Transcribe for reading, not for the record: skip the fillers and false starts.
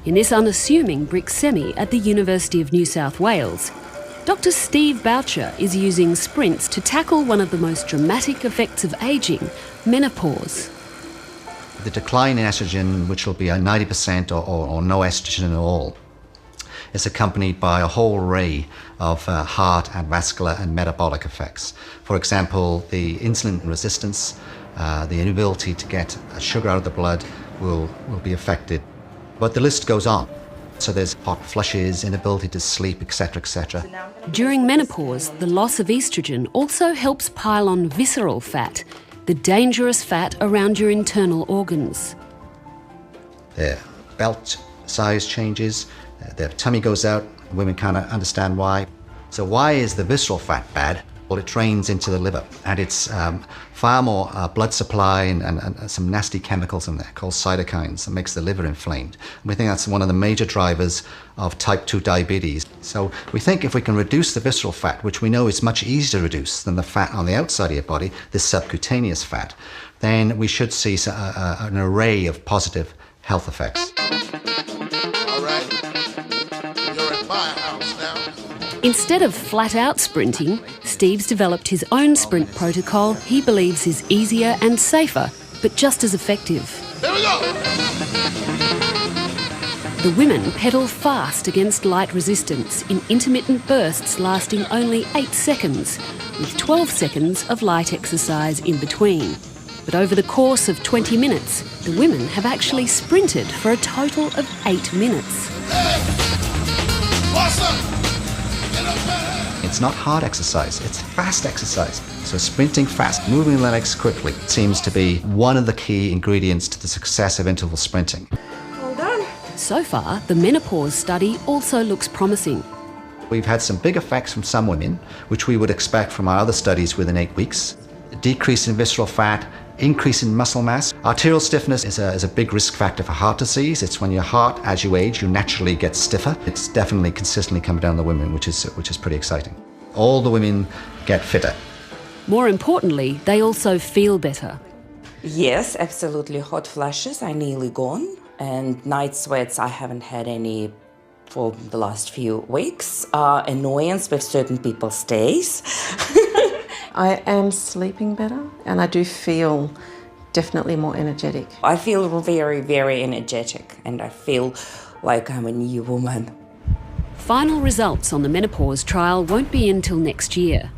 In this unassuming brick semi at the University of New South Wales, Dr. Steve Boucher is using sprints to tackle one of the most dramatic effects of ageing, menopause. The decline in estrogen, which will be 90% or no estrogen at all, is accompanied by a whole array of heart and vascular and metabolic effects. For example, the insulin resistance, the inability to get sugar out of the blood will be affected. But the list goes on. So there's hot flushes, inability to sleep, etc., etc. During menopause, the loss of oestrogen also helps pile on visceral fat, the dangerous fat around your internal organs. Their belt size changes, their tummy goes out, women can't understand why. So why is the visceral fat bad? Well, it drains into the liver, and it's far more blood supply and some nasty chemicals in there called cytokines that makes the liver inflamed. And we think that's one of the major drivers of type 2 diabetes. So we think if we can reduce the visceral fat, which we know is much easier to reduce than the fat on the outside of your body, this subcutaneous fat, then we should see an array of positive health effects. All right, you're at my house now. Instead of flat-out sprinting, Steve's developed his own sprint protocol he believes is easier and safer, but just as effective. Here we go! The women pedal fast against light resistance in intermittent bursts lasting only 8 seconds, with 12 seconds of light exercise in between. But over the course of 20 minutes, the women have actually sprinted for a total of 8 minutes. Hey! Awesome! It's not hard exercise, it's fast exercise. So sprinting fast, moving the legs quickly seems to be one of the key ingredients to the success of interval sprinting. Well done. So far, the menopause study also looks promising. We've had some big effects from some women, which we would expect from our other studies within 8 weeks. A decrease in visceral fat, increase in muscle mass. Arterial stiffness is a big risk factor for heart disease. It's when your heart, as you age, you naturally get stiffer. It's definitely consistently coming down the women, which is pretty exciting. All the women get fitter. More importantly, they also feel better. Yes, absolutely. Hot flashes are nearly gone, and night sweats I haven't had any for the last few weeks. Annoyance with certain people stays. I am sleeping better, and I do feel definitely more energetic. I feel very, very energetic, and I feel like I'm a new woman. Final results on the menopause trial won't be until next year.